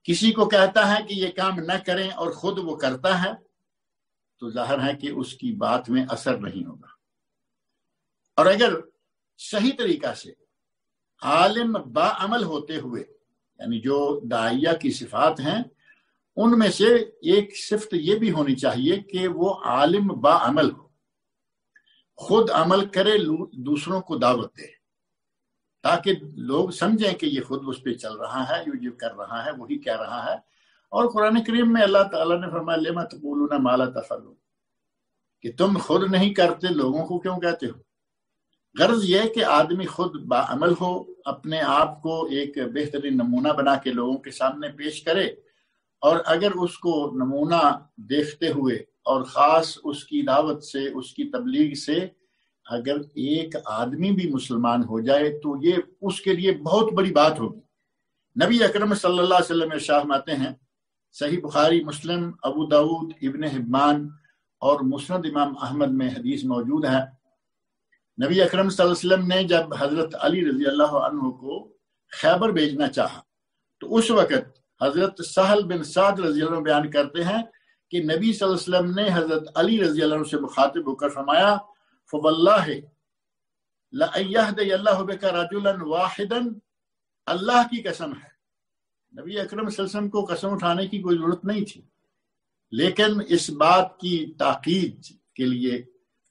کسی کو کہتا ہے کہ یہ کام نہ کریں اور خود وہ کرتا ہے، تو ظاہر ہے کہ اس کی بات میں اثر نہیں ہوگا۔ اور اگر صحیح طریقہ سے عالم با عمل ہوتے ہوئے، یعنی جو داعیہ کی صفات ہیں ان میں سے ایک صفت یہ بھی ہونی چاہیے کہ وہ عالم با عمل ہو، خود عمل کرے، دوسروں کو دعوت دے، تاکہ لوگ سمجھیں کہ یہ خود اس پہ چل رہا ہے، یہ کر رہا ہے، وہی کہہ رہا ہے۔ اور قرآن کریم میں اللہ تعالیٰ نے فرمایا لِمَ تَقُولُونَ مَا لَا تَفْعَلُونَ، کہ تم خود نہیں کرتے لوگوں کو کیوں کہتے ہو۔ غرض یہ کہ آدمی خود باعمل ہو، اپنے آپ کو ایک بہترین نمونہ بنا کے لوگوں کے سامنے پیش کرے، اور اگر اس کو نمونہ دیکھتے ہوئے اور خاص اس کی دعوت سے، اس کی تبلیغ سے اگر ایک آدمی بھی مسلمان ہو جائے تو یہ اس کے لیے بہت بڑی بات ہوگی۔ نبی اکرم صلی اللہ علیہ وسلم ارشاد فرماتے ہیں، صحیح بخاری، مسلم، ابو داؤد، ابن حبان اور مسند امام احمد میں حدیث موجود ہے، نبی اکرم صلی اللہ علیہ وسلم نے جب حضرت علی رضی اللہ عنہ کو خیبر بھیجنا چاہا تو اس وقت حضرت سہل بن سعد رضی اللہ عنہ بیان کرتے ہیں کہ نبی صلی اللہ علیہ وسلم نے حضرت علی رضی اللہ عنہ سے مخاطب ہو کر فرمایا، فواللہ لَأَن يَهْدِيَ اللَّهُ بِكَ رَجُلًا وَاحِدًا، اللہ کی قسم ہے۔ نبی اکرم صلی اللہ علیہ وسلم کو قسم اٹھانے کی کوئی ضرورت نہیں تھی، لیکن اس بات کی تاکید کے لیے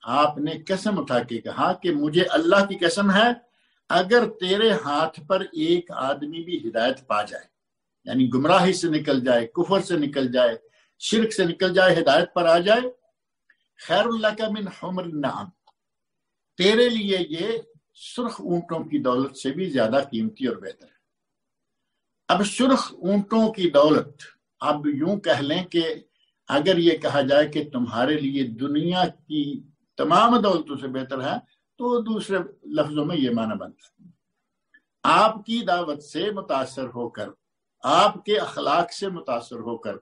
آپ نے قسم اٹھا کے کہا کہ مجھے اللہ کی قسم ہے، اگر تیرے ہاتھ پر ایک آدمی بھی ہدایت پا جائے، یعنی گمراہی سے نکل جائے، کفر سے نکل جائے، شرک سے نکل جائے، ہدایت پر آ جائے، خیر لک من حمر النعم، تیرے لیے یہ سرخ اونٹوں کی دولت سے بھی زیادہ قیمتی اور بہتر ہے۔ اب سرخ اونٹوں کی دولت، اب یوں کہہ لیں کہ اگر یہ کہا جائے کہ تمہارے لیے دنیا کی تمام دولتوں سے بہتر ہے تو دوسرے لفظوں میں یہ معنی بنتا ہے، آپ کی دعوت سے متاثر ہو کر، آپ کے اخلاق سے متاثر ہو کر،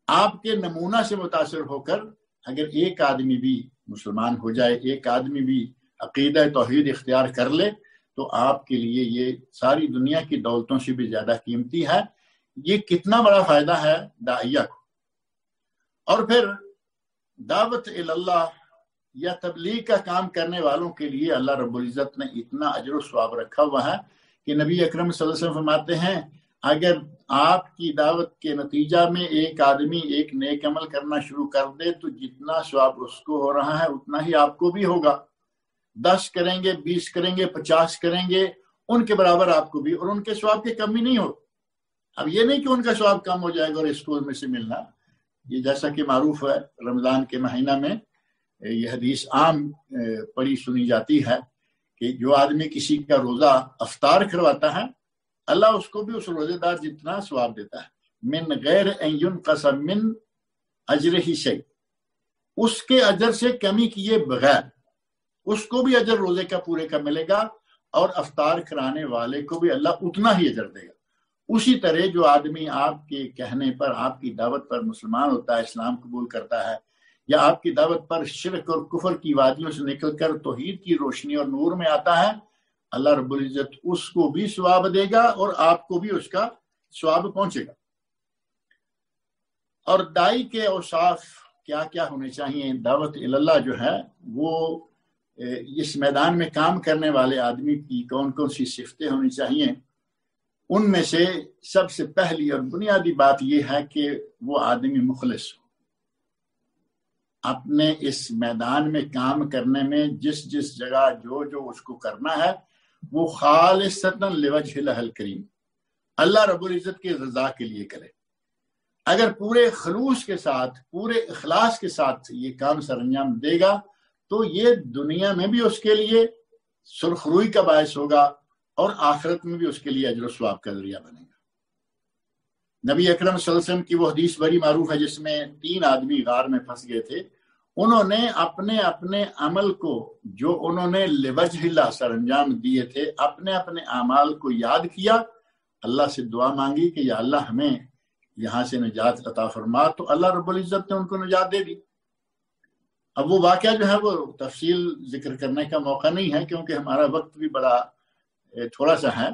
آپ کے نمونہ سے متاثر ہو کر اگر ایک آدمی بھی مسلمان ہو جائے، ایک آدمی بھی عقیدہ توحید اختیار کر لے تو آپ کے لیے یہ ساری دنیا کی دولتوں سے بھی زیادہ قیمتی ہے۔ یہ کتنا بڑا فائدہ ہے داعیہ کو۔ اور پھر دعوت اللہ یا تبلیغ کا کام کرنے والوں کے لیے اللہ رب العزت نے اتنا اجر و ثواب رکھا ہوا ہے کہ نبی اکرم صلی اللہ علیہ وسلم فرماتے ہیں، اگر آپ کی دعوت کے نتیجہ میں ایک آدمی ایک نیک عمل کرنا شروع کر دے تو جتنا ثواب اس کو ہو رہا ہے اتنا ہی آپ کو بھی ہوگا۔ 10 کریں گے، 20 کریں گے، 50 کریں گے، ان کے برابر آپ کو بھی، اور ان کے ثواب کی کمی نہیں ہو۔ اب یہ نہیں کہ ان کا ثواب کم ہو جائے گا اور اسکول میں سے ملنا، یہ جیسا کہ معروف ہے رمضان کے مہینہ میں یہ حدیث عام پڑھی سنی جاتی ہے کہ جو آدمی کسی کا روزہ افطار کرواتا ہے اللہ اس کو بھی اس روزے دار جتنا ثواب دیتا ہے، من غیر ان ينقص من اجرہ شیء، اس کے اجر سے کمی کیے بغیر اس کو بھی اجر روزے کا پورے کا ملے گا، اور افطار کرانے والے کو بھی اللہ اتنا ہی اجر دے گا۔ اسی طرح جو آدمی آپ کے کہنے پر، آپ کی دعوت پر مسلمان ہوتا ہے، اسلام قبول کرتا ہے، یا آپ کی دعوت پر شرک اور کفر کی وادیوں سے نکل کر توحید کی روشنی اور نور میں آتا ہے، اللہ رب العزت اس کو بھی ثواب دے گا اور آپ کو بھی اس کا ثواب پہنچے گا۔ اور دائی کے اوصاف کیا کیا ہونے چاہیے؟ دعوت اللہ جو ہے وہ اس میدان میں کام کرنے والے آدمی کی کون کون سی صفتیں ہونی چاہیے؟ ان میں سے سب سے پہلی اور بنیادی بات یہ ہے کہ وہ آدمی مخلص ہو، اپنے اس میدان میں کام کرنے میں جس جس جگہ جو اس کو کرنا ہے وہ خالصتاً لوجہ اللہ الکریم، اللہ رب العزت کی رضا کے لیے کرے۔ اگر پورے خلوص کے ساتھ، پورے اخلاص کے ساتھ یہ کام سر انجام دے گا تو یہ دنیا میں بھی اس کے لیے سرخ روئی کا باعث ہوگا اور آخرت میں بھی اس کے لیے اجر و ثواب کا ذریعہ بنے گا۔ نبی اکرم صلی اللہ علیہ وسلم کی وہ حدیث بڑی معروف ہے جس میں 3 آدمی غار میں پھنس گئے تھے، انہوں نے اپنے اپنے عمل کو جو انہوں نے لوجہ اللہ سر انجام دیے تھے، اپنے اپنے اعمال کو یاد کیا، اللہ سے دعا مانگی کہ یا اللہ ہمیں یہاں سے نجات عطا فرما، تو اللہ رب العزت نے ان کو نجات دے دی۔ اب وہ واقعہ جو ہے وہ تفصیل ذکر کرنے کا موقع نہیں ہے کیونکہ ہمارا وقت بھی بڑا تھوڑا سا ہے۔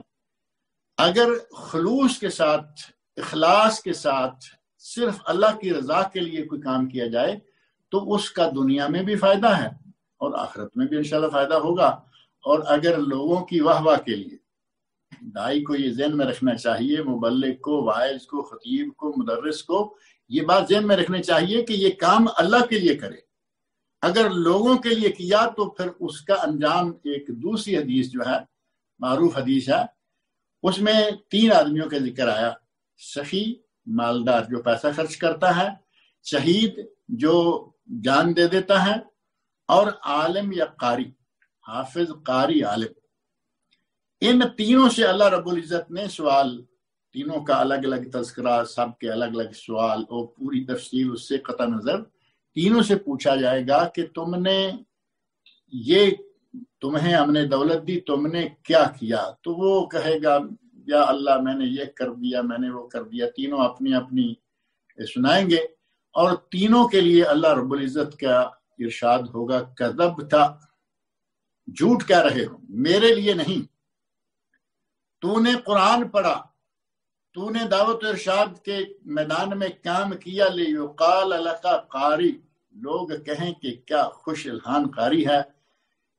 اگر خلوص کے ساتھ، اخلاص کے ساتھ صرف اللہ کی رضا کے لیے کوئی کام کیا جائے تو اس کا دنیا میں بھی فائدہ ہے اور آخرت میں بھی انشاءاللہ فائدہ ہوگا۔ اور اگر لوگوں کی واہ واہ کے لیے، دائی کو یہ ذہن میں رکھنا چاہیے، مبلغ کو، واعظ کو، خطیب کو، مدرس کو یہ بات ذہن میں رکھنی چاہیے کہ یہ کام اللہ کے لیے کرے۔ اگر لوگوں کے لیے کیا تو پھر اس کا انجام، ایک دوسری حدیث جو ہے معروف حدیث ہے، اس میں 3 آدمیوں کا ذکر آیا، سخی مالدار جو پیسہ خرچ کرتا ہے، شہید جو جان دے دیتا ہے، اور عالم یا قاری، حافظ، قاری، عالم۔ ان تینوں سے اللہ رب العزت نے سوال تینوں کا الگ الگ تذکرہ، سب کے الگ الگ سوال اور پوری تفصیل اس سے قطع نظر تینوں سے پوچھا جائے گا کہ تمہیں ہم نے دولت دی، تم نے کیا کیا؟ تو وہ کہے گا یا اللہ میں نے یہ کر دیا، میں نے وہ کر دیا۔ تینوں اپنی اپنی سنائیں گے، اور تینوں کے لیے اللہ رب العزت کا ارشاد ہوگا کذبتا، جھوٹ کہہ رہے ہو، میرے لیے نہیں۔ تو نے قرآن پڑھا، تو نے دعوت و ارشاد کے میدان میں کام کیا، لیقال لک قاری، لوگ کہیں کہ کیا خوش الحان قاری ہے،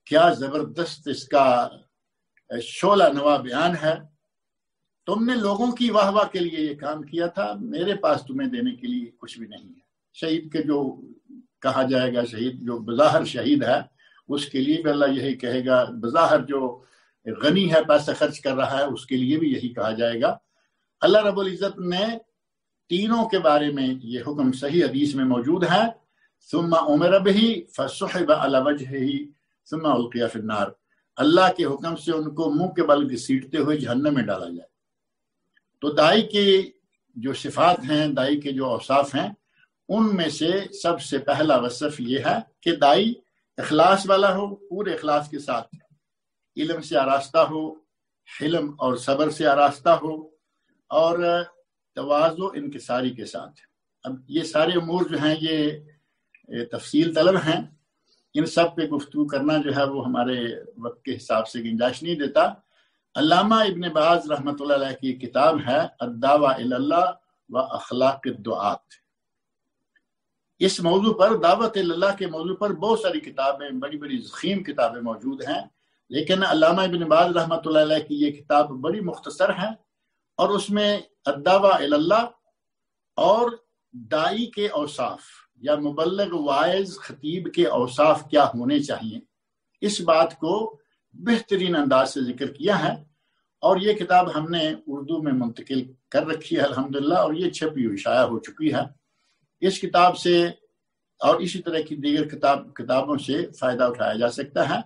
کیا زبردست اس کا شعلہ نوا بیان ہے۔ تم نے لوگوں کی واہ واہ کے لیے یہ کام کیا تھا، میرے پاس تمہیں دینے کے لیے کچھ بھی نہیں ہے۔ شہید کے جو کہا جائے گا، شہید جو بظاہر شہید ہے، اس کے لیے بھی اللہ یہی کہے گا، بظاہر جو غنی ہے، پیسہ خرچ کر رہا ہے، اس کے لیے بھی یہی کہا جائے گا۔ اللہ رب العزت نے تینوں کے بارے میں یہ حکم صحیح حدیث میں موجود ہے، ثم امر به فسحب على وجهه ثم القي في النار، اللہ کے حکم سے ان کو منہ کے بل گھسیٹتے ہوئے جہنم میں ڈالا جائے۔ تو دائی کی جو صفات ہیں، دائی کے جو اوصاف ہیں، ان میں سے سب سے پہلا وصف یہ ہے کہ دائی اخلاص والا ہو، پورے اخلاص کے ساتھ، علم سے آراستہ ہو، حلم اور صبر سے آراستہ ہو، اور تواضع انکساری کے ساتھ۔ اب یہ سارے امور جو ہیں یہ تفصیل طلب ہیں، ان سب پہ گفتگو کرنا جو ہے وہ ہمارے وقت کے حساب سے گنجائش نہیں دیتا۔ علامہ ابن باز رحمۃ اللہ علیہ کی کتاب ہے الدعوہ الی اللہ و اخلاق الدعات۔ اس موضوع پر، دعوت الی اللہ کے موضوع پر بہت ساری کتابیں، بڑی بڑی ضخیم کتابیں موجود ہیں، لیکن علامہ ابن باز رحمۃ اللہ علیہ کی یہ کتاب بڑی مختصر ہے، اور اس میں الدعوہ الی اللہ اور دائی کے اوصاف یا مبلغ واعظ خطیب کے اوصاف کیا ہونے چاہیے، اس بات کو بہترین انداز سے ذکر کیا ہے، اور یہ کتاب ہم نے اردو میں منتقل کر رکھی ہے الحمدللہ، اور یہ چھپی ہوئی شائع ہو چکی ہے۔ اس کتاب سے اور اسی طرح کی دیگر کتابوں سے فائدہ اٹھایا جا سکتا ہے،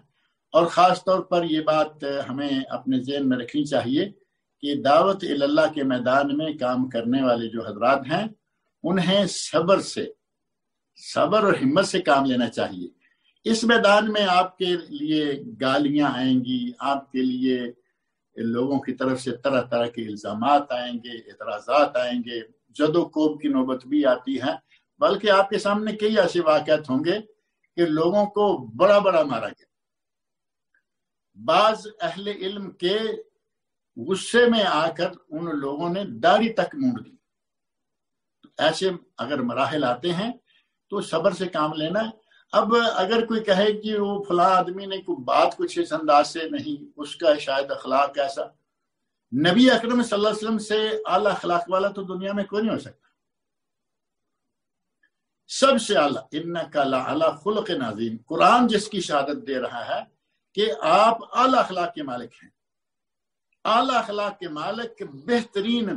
اور خاص طور پر یہ بات ہمیں اپنے ذہن میں رکھنی چاہیے کہ دعوت الی اللہ کے میدان میں کام کرنے والے جو حضرات ہیں، انہیں صبر اور ہمت سے کام لینا چاہیے۔ اس میدان میں آپ کے لیے گالیاں آئیں گی، آپ کے لیے لوگوں کی طرف سے طرح طرح کے الزامات آئیں گے، اعتراضات آئیں گے، جد و کوب کی نوبت بھی آتی ہے، بلکہ آپ کے سامنے کئی ایسے واقعات ہوں گے کہ لوگوں کو بڑا بڑا مارا گیا۔ بعض اہل علم کے غصے میں آ کر ان لوگوں نے داڑھی تک مونڈ دی۔ ایسے اگر مراحل آتے ہیں تو صبر سے کام لینا ہے۔ اب اگر کوئی کہے کہ وہ فلاں آدمی نے کوئی بات کچھ اس انداز سے نہیں، اس کا شاید اخلاق ایسا، نبی اکرم صلی اللہ علیہ وسلم سے اعلیٰ اخلاق والا تو دنیا میں کوئی نہیں ہو سکتا، سب سے اعلیٰ۔ انک لعلی خلق عظیم، قرآن جس کی شہادت دے رہا ہے کہ آپ اعلیٰ اخلاق کے مالک ہیں، اعلیٰ اخلاق کے مالک، بہترین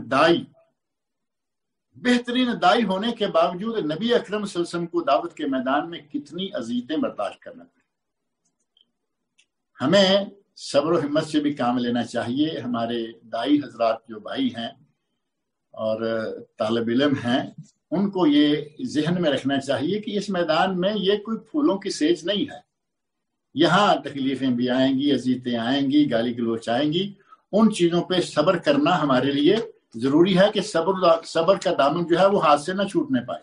دائی ہونے کے باوجود نبی اکرم صلی اللہ علیہ وسلم کو دعوت کے میدان میں کتنی اذیتیں برداشت کرنا پڑی۔ ہمیں صبر و ہمت سے بھی کام لینا چاہیے۔ ہمارے دائی حضرات جو بھائی ہیں اور طالب علم ہیں، ان کو یہ ذہن میں رکھنا چاہیے کہ اس میدان میں یہ کوئی پھولوں کی سیج نہیں ہے، یہاں تکلیفیں بھی آئیں گی، اذیتیں آئیں گی، گالی گلوچ آئیں گی۔ ان چیزوں پہ صبر کرنا ہمارے لیے ضروری ہے کہ صبر کا دامن جو ہے وہ ہاتھ سے نہ چھوٹنے پائے،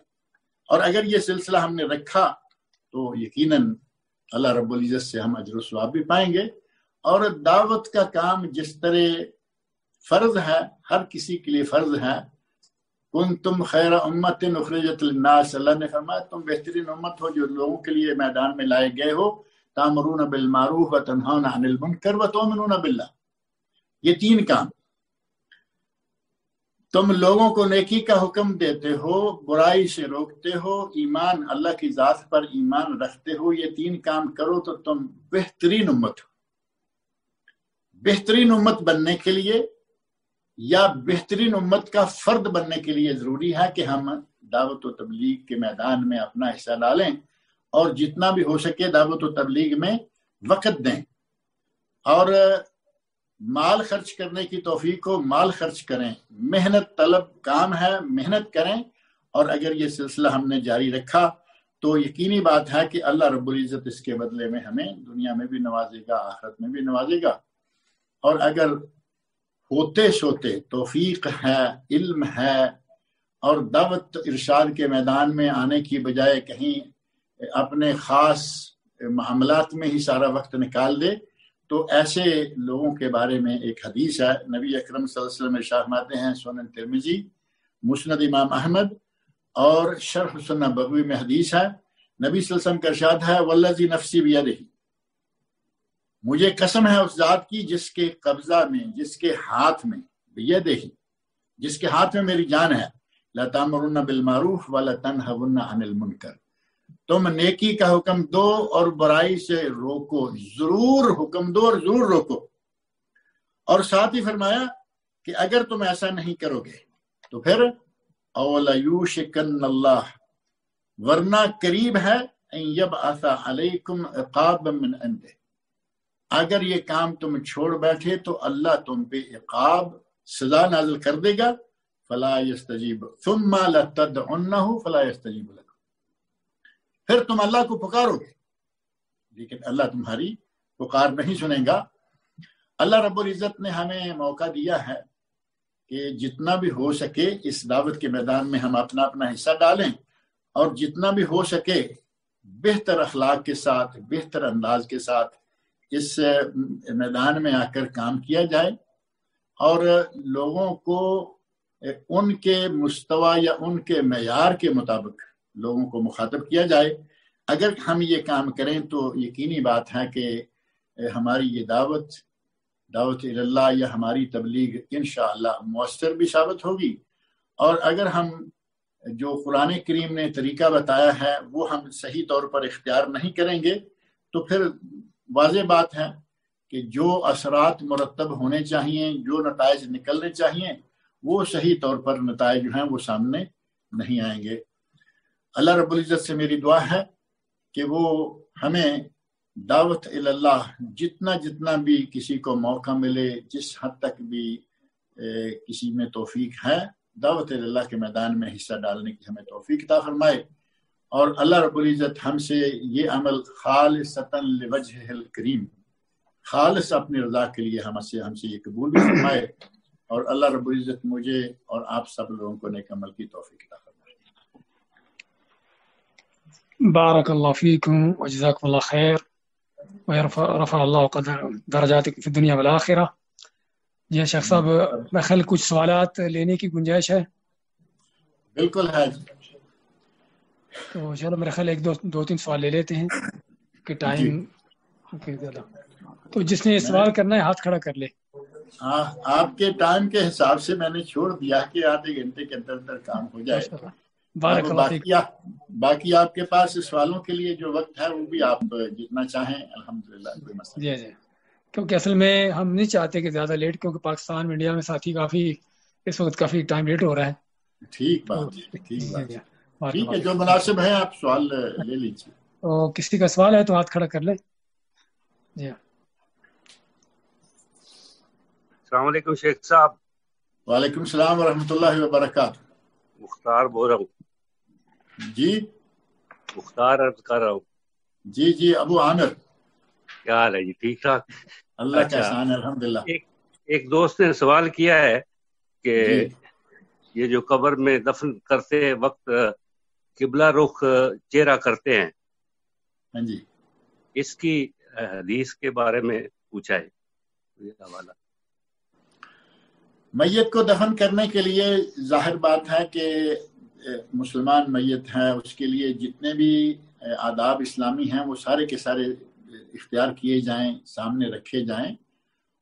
اور اگر یہ سلسلہ ہم نے رکھا تو یقیناً اللہ رب العزت سے ہم اجر و ثواب بھی پائیں گے۔ اور دعوت کا کام جس طرح فرض ہے، ہر کسی کے لیے فرض ہے، کنتم خیر امت اخرجت للناس، اللہ نے فرمایا تم بہترین امت ہو جو لوگوں کے لیے میدان میں لائے گئے ہو، تامرون بالمعروف وتنہون عن المنکر وتؤمنون باللہ۔ یہ تین کام، تم لوگوں کو نیکی کا حکم دیتے ہو، برائی سے روکتے ہو، ایمان، اللہ کی ذات پر ایمان رکھتے ہو، یہ تین کام کرو تو تم بہترین امت ہو۔ بہترین امت بننے کے لیے یا بہترین امت کا فرد بننے کے لیے ضروری ہے کہ ہم دعوت و تبلیغ کے میدان میں اپنا حصہ ڈالیں، اور جتنا بھی ہو سکے دعوت و تبلیغ میں وقت دیں، اور مال خرچ کرنے کی توفیق ہو مال خرچ کریں، محنت طلب کام ہے، محنت کریں، اور اگر یہ سلسلہ ہم نے جاری رکھا تو یقینی بات ہے کہ اللہ رب العزت اس کے بدلے میں ہمیں دنیا میں بھی نوازے گا، آخرت میں بھی نوازے گا۔ اور اگر ہوتے سوتے توفیق ہے، علم ہے، اور دعوت ارشاد کے میدان میں آنے کی بجائے کہیں اپنے خاص معاملات میں ہی سارا وقت نکال دے، تو ایسے لوگوں کے بارے میں ایک حدیث ہے، نبی اکرم صلی اللہ علیہ وسلم ارشاد فرماتے ہیں، سنن ترمذی، مسند امام احمد اور شرح سنہ بغوی میں حدیث ہے، نبی صلی اللہ علیہ وسلم کا ارشاد ہے، والذی نفسی بیدہ، مجھے قسم ہے اس ذات کی جس کے قبضہ میں، جس کے ہاتھ میں، بیدہ، جس کے ہاتھ میں میری جان ہے، لَتَأْمُرُنَّ بِالْمَعْرُوفِ وَلَتَنْهَوُنَّ عَنِ الْمُنْكَرِ، تم نیکی کا حکم دو اور برائی سے روکو، ضرور حکم دو اور ضرور روکو۔ اور ساتھ ہی فرمایا کہ اگر تم ایسا نہیں کرو گے تو پھر أَوْلَيُوشِكَنَّ اللَّهُ، ورنہ قریب ہے أَن يَبْعَثَ عَلَيْكُمْ عِقَابًا مِّنْ عِنْدِهِ، اگر یہ کام تم چھوڑ بیٹھے تو اللہ تم پہ عقاب، سزا نازل کر دے گا، فلا یستجیب ثم لتدعنہ فلا یستجیب لکم، پھر تم اللہ کو پکارو گے لیکن اللہ تمہاری پکار نہیں سنے گا۔ اللہ رب العزت نے ہمیں موقع دیا ہے کہ جتنا بھی ہو سکے اس دعوت کے میدان میں ہم اپنا اپنا حصہ ڈالیں، اور جتنا بھی ہو سکے بہتر اخلاق کے ساتھ، بہتر انداز کے ساتھ اس میدان میں آ کر کام کیا جائے، اور لوگوں کو ان کے مستوی یا ان کے معیار کے مطابق لوگوں کو مخاطب کیا جائے۔ اگر ہم یہ کام کریں تو یقینی بات ہے کہ ہماری یہ دعوت اللہ یا ہماری تبلیغ انشاءاللہ مؤثر بھی ثابت ہوگی، اور اگر ہم جو قرآن کریم نے طریقہ بتایا ہے وہ ہم صحیح طور پر اختیار نہیں کریں گے تو پھر واضح بات ہے کہ جو اثرات مرتب ہونے چاہیے، جو نتائج نکلنے چاہیے، وہ صحیح طور پر نتائج جو ہیں وہ سامنے نہیں آئیں گے۔ اللہ رب العزت سے میری دعا ہے کہ وہ ہمیں دعوت اللہ جتنا بھی کسی کو موقع ملے، جس حد تک بھی کسی میں توفیق ہے، دعوت اللہ کے میدان میں حصہ ڈالنے کی ہمیں توفیق عطا فرمائے، اور اللہ رب العزت ہم سے یہ عمل خالصتاً لوجہہ الکریم، خالص اپنی رضا کے لیے ہم سے یہ قبول بھی فرمائے، اور اللہ رب العزت مجھے اور آپ سب لوگوں کو نیک عمل کی توفیق عطا فرمائے۔ بارک اللہ فیکم وجزاکم اللہ خیر ورفع اللہ قدر درجاتکم فی الدنیا والآخرہ۔ جی شیخ صاحب، میں خیال کچھ سوالات لینے کی گنجائش ہے؟ بالکل ہے، تو چلو میرے خیال ایک دو تین سوال لے لیتے ہیں کہ ٹائم تو جس نے سوال کرنا ہے ہاتھ کھڑا کر لے۔ آپ کے ٹائم کے حساب سے میں نے چھوڑ دیا کہ آدھے گھنٹے کے اندر کام ہو جائے۔ باقی آپ کے پاس سوالوں کے لیے جو وقت ہے وہ بھی آپ جتنا چاہیں الحمدللہ، کوئی مسئلہ جی جی، کیونکہ اصل میں ہم نہیں چاہتے کہ زیادہ لیٹ، کیونکہ پاکستان میں انڈیا میں ساتھی کافی اس وقت کافی ٹائم لیٹ ہو رہا ہے۔ ٹھیک بات ٹھیک ہے، جو مناسب ہے آپ سوال لے لیجیے۔ تو کسی کا سوال ہے تو ہاتھ کھڑا کر لیں۔ جی السلام علیکم شیخ صاحب۔ وعلیکم السلام ورحمۃ اللہ وبرکاتہ۔ مختار بول رہا ہوں۔ جی مختار عرض کر رہا ہوں۔ جی ابو عامر، کیا حال ہے جی؟ ٹھیک ٹھاک، اللہ کا احسان ہے الحمدللہ۔ ایک دوست نے سوال کیا ہے کہ یہ جو قبر میں دفن کرتے وقت قبلہ رخ چہرہ کرتے ہیں، ہاں جی، اس کی حدیث کے بارے میں پوچھا ہے یہ حوالہ۔ میت کو دفن کرنے کے لیے ظاہر بات ہے کہ مسلمان میت ہے، اس کے لیے جتنے بھی آداب اسلامی ہیں وہ سارے کے سارے اختیار کیے جائیں، سامنے رکھے جائیں،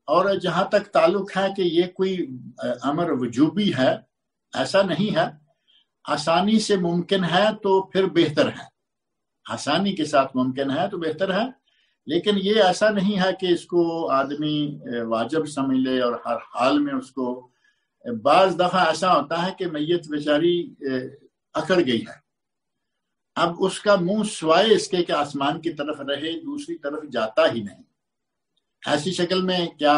اور جہاں تک تعلق ہے کہ یہ کوئی امر وجوبی ہے، ایسا نہیں ہے۔ آسانی سے ممکن ہے تو پھر بہتر ہے، آسانی کے ساتھ ممکن ہے تو بہتر ہے، لیکن یہ ایسا نہیں ہے کہ اس کو آدمی واجب سمجھ لے اور ہر حال میں اس کو۔ بعض دفعہ ایسا ہوتا ہے کہ میت بیچاری اکڑ گئی ہے، اب اس کا منہ سوائے اس کے کہ آسمان کی طرف رہے دوسری طرف جاتا ہی نہیں، ایسی شکل میں کیا